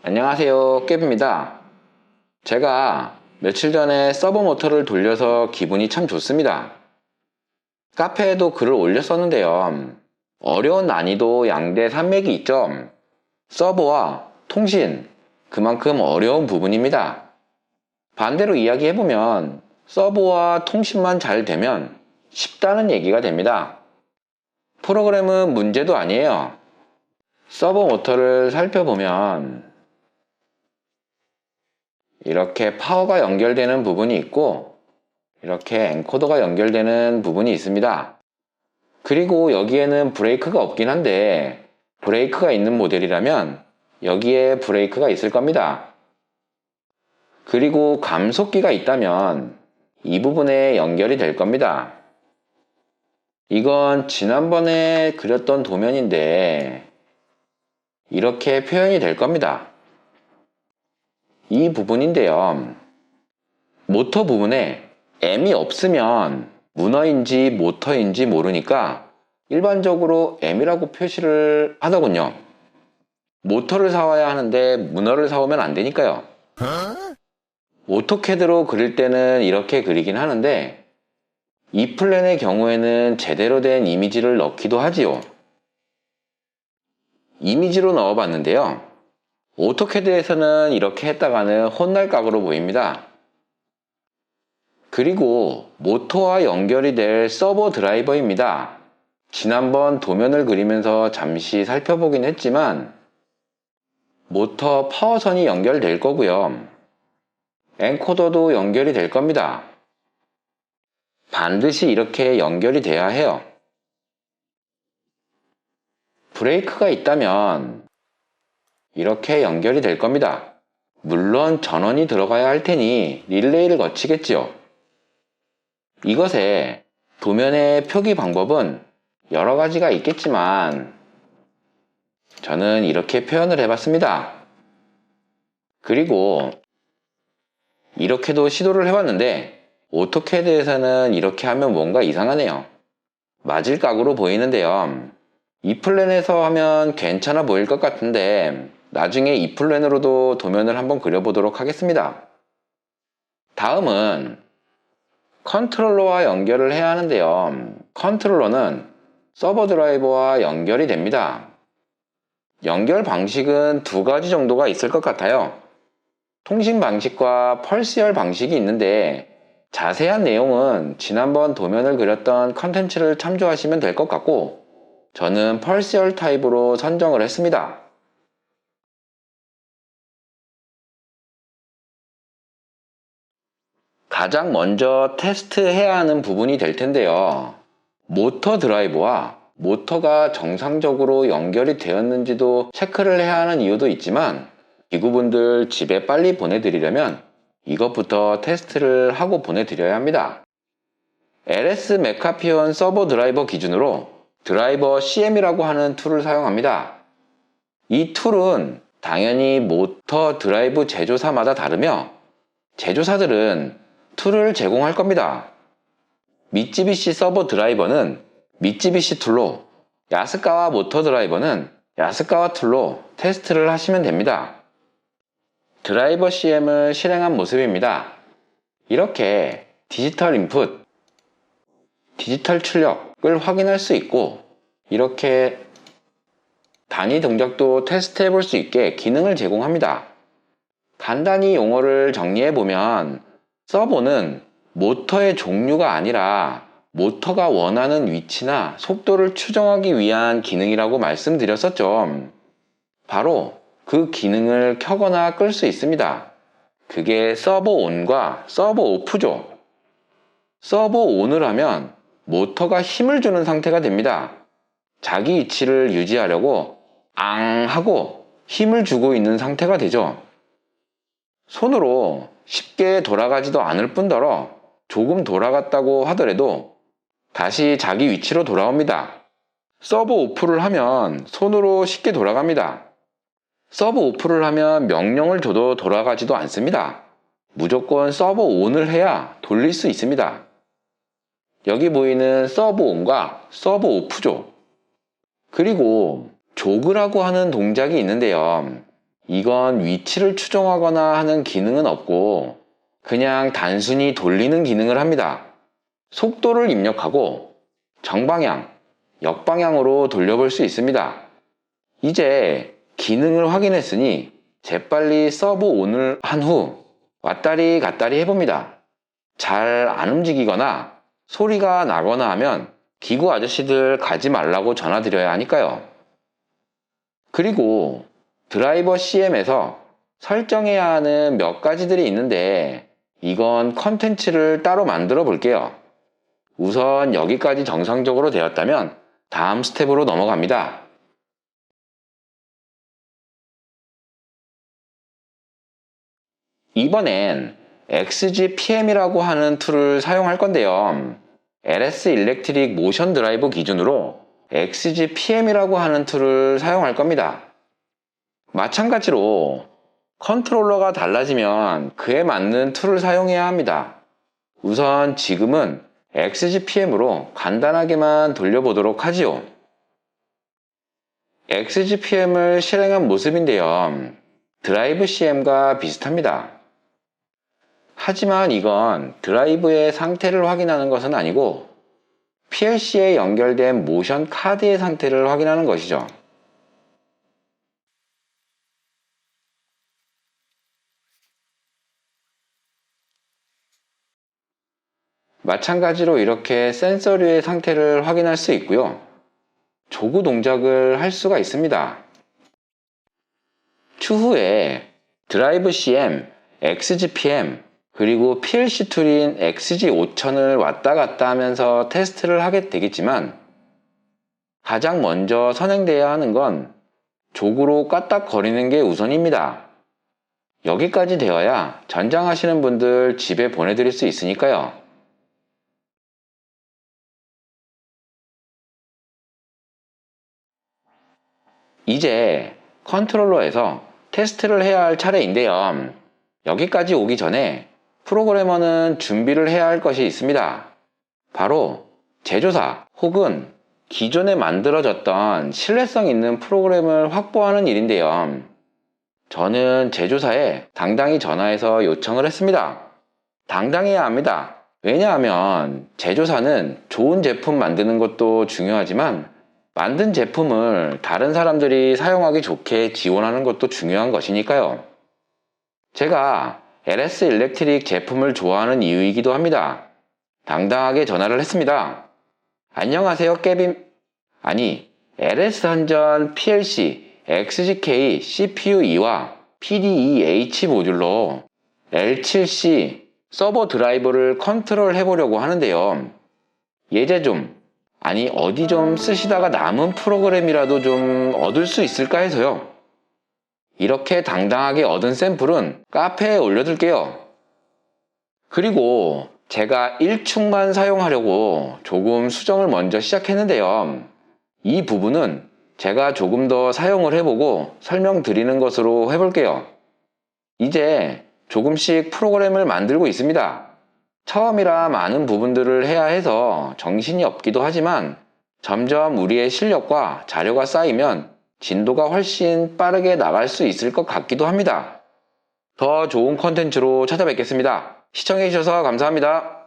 안녕하세요, 깨비입니다. 제가 며칠 전에 서버 모터를 돌려서 기분이 참 좋습니다. 카페에도 글을 올렸었는데요. 어려운 난이도 양대 산맥이 있죠. 서버와 통신, 그만큼 어려운 부분입니다. 반대로 이야기해보면 서버와 통신만 잘 되면 쉽다는 얘기가 됩니다. 프로그램은 문제도 아니에요. 서버 모터를 살펴보면 이렇게 파워가 연결되는 부분이 있고 이렇게 엔코더가 연결되는 부분이 있습니다. 그리고 여기에는 브레이크가 없긴 한데 브레이크가 있는 모델이라면 여기에 브레이크가 있을 겁니다. 그리고 감속기가 있다면 이 부분에 연결이 될 겁니다. 이건 지난번에 그렸던 도면인데 이렇게 표현이 될 겁니다. 이 부분인데요. 모터 부분에 M이 없으면 문어인지 모터인지 모르니까 일반적으로 M이라고 표시를 하더군요. 모터를 사와야 하는데 문어를 사오면 안 되니까요. 오토캐드로 그릴 때는 이렇게 그리긴 하는데 이 플랜의 경우에는 제대로 된 이미지를 넣기도 하지요. 이미지로 넣어봤는데요. 오토캐드에서는 이렇게 했다가는 혼날 각오로 보입니다. 그리고 모터와 연결이 될 서버 드라이버입니다. 지난번 도면을 그리면서 잠시 살펴보긴 했지만 모터 파워선이 연결될 거고요. 엔코더도 연결이 될 겁니다. 반드시 이렇게 연결이 돼야 해요. 브레이크가 있다면 이렇게 연결이 될 겁니다. 물론 전원이 들어가야 할 테니 릴레이를 거치겠지요. 이것의 도면의 표기 방법은 여러 가지가 있겠지만 저는 이렇게 표현을 해봤습니다. 그리고 이렇게도 시도를 해봤는데 오토캐드에서는 이렇게 하면 뭔가 이상하네요. 맞을 각오로 보이는데요. 이 플랜에서 하면 괜찮아 보일 것 같은데 나중에 이 플랜으로도 도면을 한번 그려보도록 하겠습니다. 다음은 컨트롤러와 연결을 해야 하는데요. 컨트롤러는 서버 드라이버와 연결이 됩니다. 연결 방식은 두 가지 정도가 있을 것 같아요. 통신 방식과 펄스열 방식이 있는데 자세한 내용은 지난번 도면을 그렸던 컨텐츠를 참조하시면 될 것 같고 저는 펄스열 타입으로 선정을 했습니다. 가장 먼저 테스트해야 하는 부분이 될 텐데요. 모터 드라이버와 모터가 정상적으로 연결이 되었는지도 체크를 해야 하는 이유도 있지만 기구분들 집에 빨리 보내드리려면 이것부터 테스트를 하고 보내드려야 합니다. LS 메카피온 서버 드라이버 기준으로 드라이버 CM이라고 하는 툴을 사용합니다. 이 툴은 당연히 모터 드라이브 제조사마다 다르며 제조사들은 툴을 제공할 겁니다. 미쯔비시 서버 드라이버는 미쯔비시 툴로, 야스카와 모터 드라이버는 야스카와 툴로 테스트를 하시면 됩니다. 드라이버 CM을 실행한 모습입니다. 이렇게 디지털 인풋, 디지털 출력을 확인할 수 있고 이렇게 단위 동작도 테스트해 볼 수 있게 기능을 제공합니다. 간단히 용어를 정리해 보면 서버는 모터의 종류가 아니라 모터가 원하는 위치나 속도를 추정하기 위한 기능이라고 말씀드렸었죠. 바로 그 기능을 켜거나 끌 수 있습니다. 그게 서버 온과 서버 오프죠. 서버 온을 하면 모터가 힘을 주는 상태가 됩니다. 자기 위치를 유지하려고 앙 하고 힘을 주고 있는 상태가 되죠. 손으로 쉽게 돌아가지도 않을 뿐더러 조금 돌아갔다고 하더라도 다시 자기 위치로 돌아옵니다. 서버 오프를 하면 손으로 쉽게 돌아갑니다. 서버 오프를 하면 명령을 줘도 돌아가지도 않습니다. 무조건 서버 온을 해야 돌릴 수 있습니다. 여기 보이는 서버 온과 서버 오프죠. 그리고 조그라고 하는 동작이 있는데요. 이건 위치를 추종하거나 하는 기능은 없고 그냥 단순히 돌리는 기능을 합니다. 속도를 입력하고 정방향, 역방향으로 돌려볼 수 있습니다. 이제 기능을 확인했으니 재빨리 서브 온을 한 후 왔다리 갔다리 해봅니다. 잘 안 움직이거나 소리가 나거나 하면 기구 아저씨들 가지 말라고 전화드려야 하니까요. 그리고 드라이버 CM에서 설정해야 하는 몇 가지들이 있는데 이건 컨텐츠를 따로 만들어 볼게요. 우선 여기까지 정상적으로 되었다면 다음 스텝으로 넘어갑니다. 이번엔 XGPM이라고 하는 툴을 사용할 건데요. LS 일렉트릭 모션 드라이버 기준으로 XGPM이라고 하는 툴을 사용할 겁니다. 마찬가지로 컨트롤러가 달라지면 그에 맞는 툴을 사용해야 합니다. 우선 지금은 XGPM으로 간단하게만 돌려보도록 하지요. XGPM을 실행한 모습인데요. 드라이브 CM과 비슷합니다. 하지만 이건 드라이브의 상태를 확인하는 것은 아니고 PLC에 연결된 모션 카드의 상태를 확인하는 것이죠. 마찬가지로 이렇게 센서류의 상태를 확인할 수 있고요. 조구 동작을 할 수가 있습니다. 추후에 드라이브 CM, XGPM, 그리고 PLC 툴인 XG5000을 왔다 갔다 하면서 테스트를 하게 되겠지만 가장 먼저 선행돼야 하는 건 조구로 까딱거리는 게 우선입니다. 여기까지 되어야 전장하시는 분들 집에 보내드릴 수 있으니까요. 이제 컨트롤러에서 테스트를 해야 할 차례인데요. 여기까지 오기 전에 프로그래머는 준비를 해야 할 것이 있습니다. 바로 제조사 혹은 기존에 만들어졌던 신뢰성 있는 프로그램을 확보하는 일인데요. 저는 제조사에 당당히 전화해서 요청을 했습니다. 당당해야 합니다. 왜냐하면 제조사는 좋은 제품 만드는 것도 중요하지만 만든 제품을 다른 사람들이 사용하기 좋게 지원하는 것도 중요한 것이니까요. 제가 LS 일렉트릭 제품을 좋아하는 이유이기도 합니다. 당당하게 전화를 했습니다. 안녕하세요, LS 한전 PLC XGK CPU2와 PDE-H 모듈로 L7C 서버 드라이버를 컨트롤 해보려고 하는데요. 예제 좀, 어디 좀 쓰시다가 남은 프로그램이라도 좀 얻을 수 있을까 해서요. 이렇게 당당하게 얻은 샘플은 카페에 올려둘게요. 그리고 제가 1축만 사용하려고 조금 수정을 먼저 시작했는데요. 이 부분은 제가 조금 더 사용을 해보고 설명드리는 것으로 해볼게요. 이제 조금씩 프로그램을 만들고 있습니다. 처음이라 많은 부분들을 해야 해서 정신이 없기도 하지만 점점 우리의 실력과 자료가 쌓이면 진도가 훨씬 빠르게 나갈 수 있을 것 같기도 합니다. 더 좋은 컨텐츠로 찾아뵙겠습니다. 시청해주셔서 감사합니다.